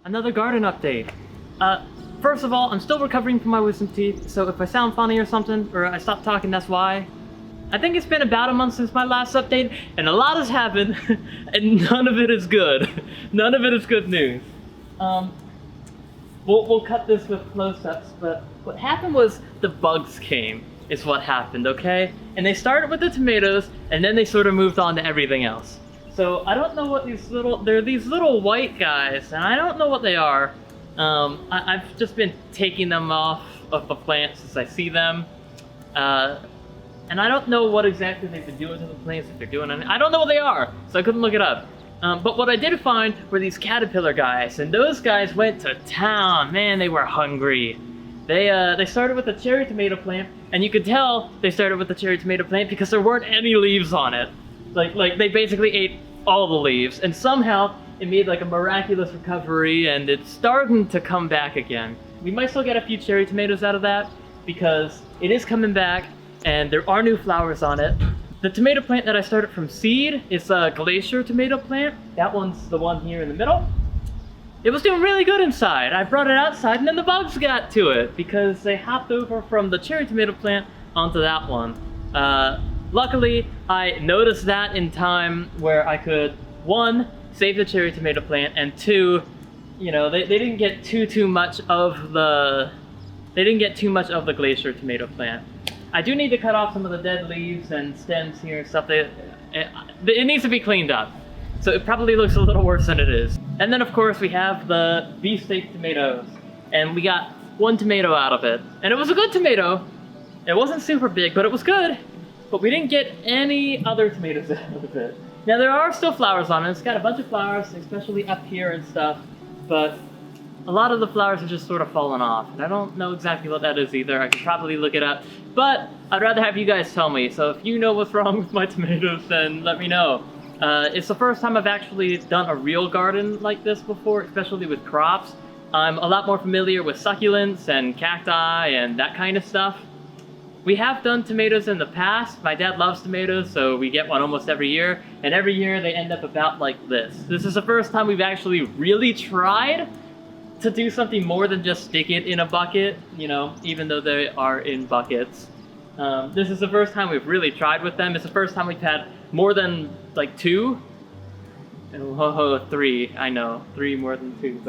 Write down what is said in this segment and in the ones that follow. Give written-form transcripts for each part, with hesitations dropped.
Another garden update. First of all, I'm still recovering from my wisdom teeth, so if I sound funny or something, or I stop talking, that's why. I think it's been about a month since my last update, and a lot has happened, and none of it is good. None of it is good news. We'll cut this with close-ups, but what happened was the bugs came, is what happened, okay? And they started with the tomatoes, and then they sort of moved on to everything else. So I don't know what they're these little white guys, and I don't know what they are. I've just been taking them off of the plants as I see them. And I don't know what exactly they've been doing to the plants, if they're doing anything. I don't know what they are, so I couldn't look it up. But what I did find were these caterpillar guys, and those guys went to town. Man, they were hungry. They started with a cherry tomato plant, and you could tell they started with the cherry tomato plant because there weren't any leaves on it. Like they basically ate all the leaves, and somehow it made like a miraculous recovery, and it's starting to come back again. We might still get a few cherry tomatoes out of that because it is coming back, and there are new flowers on it. The tomato plant that I started from seed is a glacier tomato plant. That one's the one here in the middle. It was doing really good inside. I brought it outside, and then the bugs got to it because they hopped over from the cherry tomato plant onto that one. Luckily, I noticed that in time where I could, one, save the cherry tomato plant, and two, you know, they didn't get too much of the glacier tomato plant. I do need to cut off some of the dead leaves and stems here and stuff. It needs to be cleaned up, so it probably looks a little worse than it is. And then of course we have the beefsteak tomatoes, and we got one tomato out of it, and it was a good tomato. It wasn't super big, but it was good. But we didn't get any other tomatoes out of it. Now there are still flowers on it. It's got a bunch of flowers, especially up here and stuff, but a lot of the flowers are just sort of fallen off. And I don't know exactly what that is either. I could probably look it up, but I'd rather have you guys tell me. So if you know what's wrong with my tomatoes, then let me know. It's the first time I've actually done a real garden like this before, especially with crops. I'm a lot more familiar with succulents and cacti and that kind of stuff. We have done tomatoes in the past. My dad loves tomatoes, so we get one almost every year. And every year they end up about like this. This is the first time we've actually really tried to do something more than just stick it in a bucket, you know, even though they are in buckets. This is the first time we've really tried with them. It's the first time we've had more than like two. Oh, three, I know, three more than two,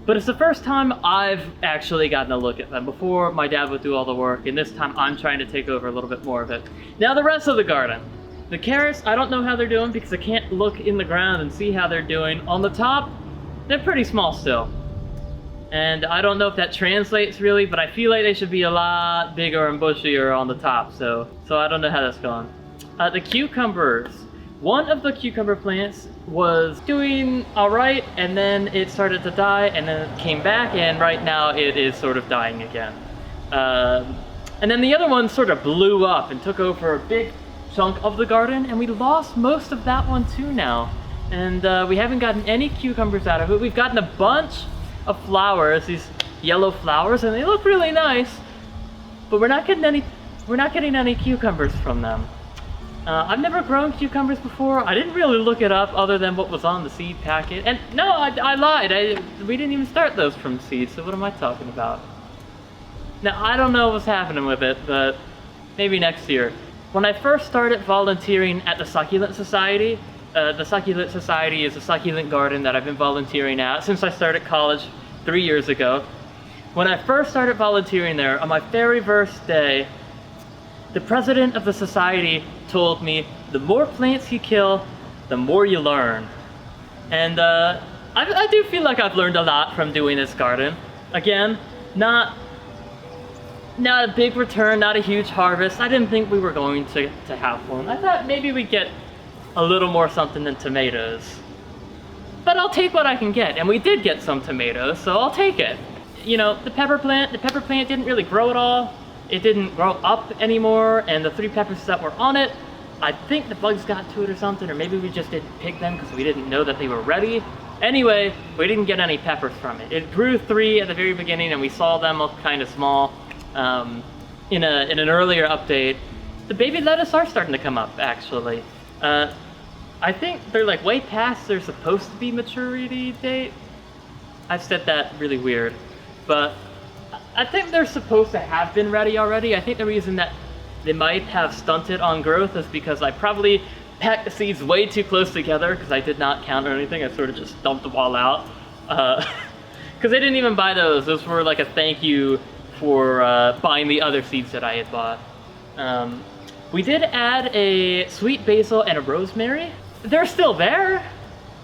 but it's the first time I've actually gotten a look at them. Before, my dad would do all the work, and this time I'm trying to take over a little bit more of it. Now the rest of the garden. The carrots, I don't know how they're doing because I can't look in the ground and see how they're doing. On the top, they're pretty small still. And I don't know if that translates really, but I feel like they should be a lot bigger and bushier on the top, so I don't know how that's going. The cucumbers. One of the cucumber plants was doing all right, and then it started to die, and then it came back, and right now it is sort of dying again. And then the other one sort of blew up and took over a big chunk of the garden, and we lost most of that one too now. And we haven't gotten any cucumbers out of it. We've gotten a bunch of flowers, these yellow flowers, and they look really nice, but we're not getting any cucumbers from them. I've never grown cucumbers before. I didn't really look it up other than what was on the seed packet. And no, I lied. We didn't even start those from seed, so what am I talking about? Now, I don't know what's happening with it, but maybe next year. When I first started volunteering at the Succulent Society, the Succulent Society is a succulent garden that I've been volunteering at since I started college 3 years ago. When I first started volunteering there, on my very first day, the president of the society told me, the more plants you kill, the more you learn. And I do feel like I've learned a lot from doing this garden. Again, not a big return, not a huge harvest. I didn't think we were going to have one. I thought maybe we'd get a little more something than tomatoes. But I'll take what I can get, and we did get some tomatoes, so I'll take it. You know, the pepper plant didn't really grow at all. It didn't grow up anymore, and the 3 peppers that were on it, I think the bugs got to it or something, or maybe we just didn't pick them because we didn't know that they were ready. Anyway, we didn't get any peppers from it. It grew 3 at the very beginning, and we saw them look kind of small. In an earlier update, the baby lettuce are starting to come up, actually. I think they're like way past their supposed to be maturity date. I've said that really weird, but I think they're supposed to have been ready already. I think the reason that they might have stunted on growth is because I probably packed the seeds way too close together because I did not count or anything. I sort of just dumped them all out. Because they didn't even buy those. Those were like a thank you for buying the other seeds that I had bought. We did add a sweet basil and a rosemary. They're still there,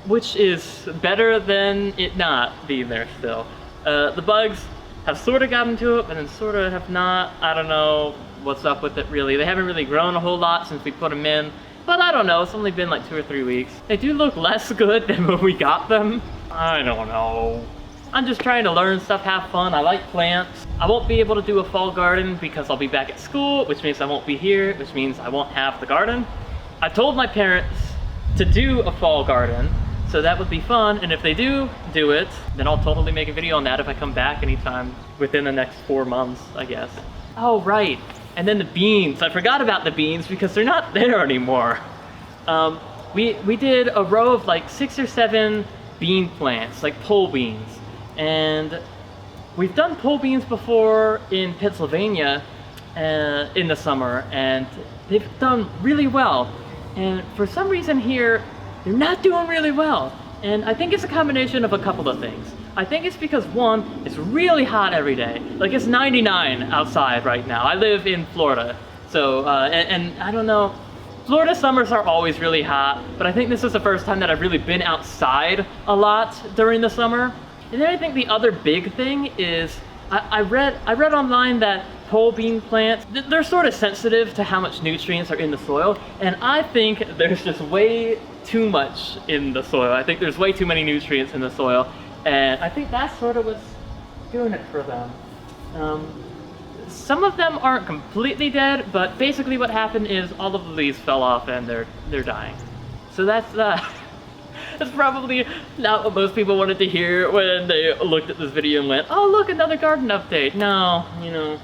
which is better than it not being there still. The bugs have sort of gotten to it, but then sort of have not. I don't know what's up with it really. They haven't really grown a whole lot since we put them in, but I don't know, it's only been like 2 or 3 weeks. They do look less good than when we got them. I don't know. I'm just trying to learn stuff, have fun. I like plants. I won't be able to do a fall garden because I'll be back at school, which means I won't be here, which means I won't have the garden. I told my parents to do a fall garden, so that would be fun, and if they do it, then I'll totally make a video on that if I come back anytime within the next 4 months, I guess. Oh, right. And then the beans. I forgot about the beans because they're not there anymore. We did a row of like 6 or 7 bean plants, like pole beans. And we've done pole beans before in Pennsylvania in the summer, and they've done really well. And for some reason here, they're not doing really well. And I think it's a combination of a couple of things. I think it's because one, it's really hot every day. Like it's 99 outside right now. I live in Florida. So, and I don't know, Florida summers are always really hot, but I think this is the first time that I've really been outside a lot during the summer. And then I think the other big thing is, I read online that pole bean plants, they're sort of sensitive to how much nutrients are in the soil, and I think there's just way too much in the soil. I think there's way too many nutrients in the soil, and I think that's sort of what's doing it for them. Some of them aren't completely dead, but basically what happened is all of the leaves fell off and they're dying. So that's that's probably not what most people wanted to hear when they looked at this video and went, oh look, another garden update. No, you know,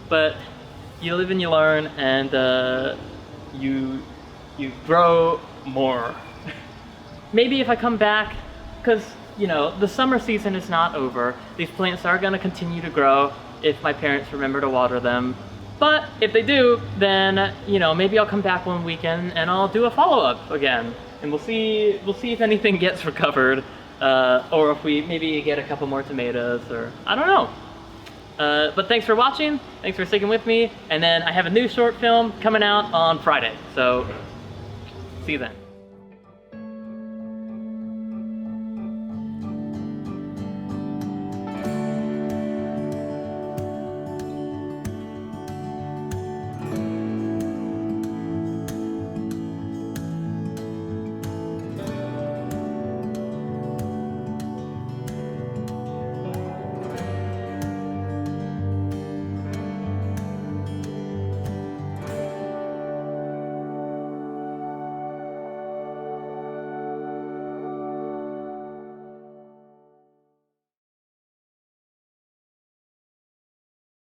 but you live and you learn, and you grow more. Maybe if I come back, because you know, the summer season is not over. These plants are gonna continue to grow if my parents remember to water them. But if they do, then, you know, maybe I'll come back one weekend and I'll do a follow-up again. And we'll see if anything gets recovered, or if we maybe get a couple more tomatoes, or I don't know. But thanks for watching, thanks for sticking with me, and then I have a new short film coming out on Friday, so see you then.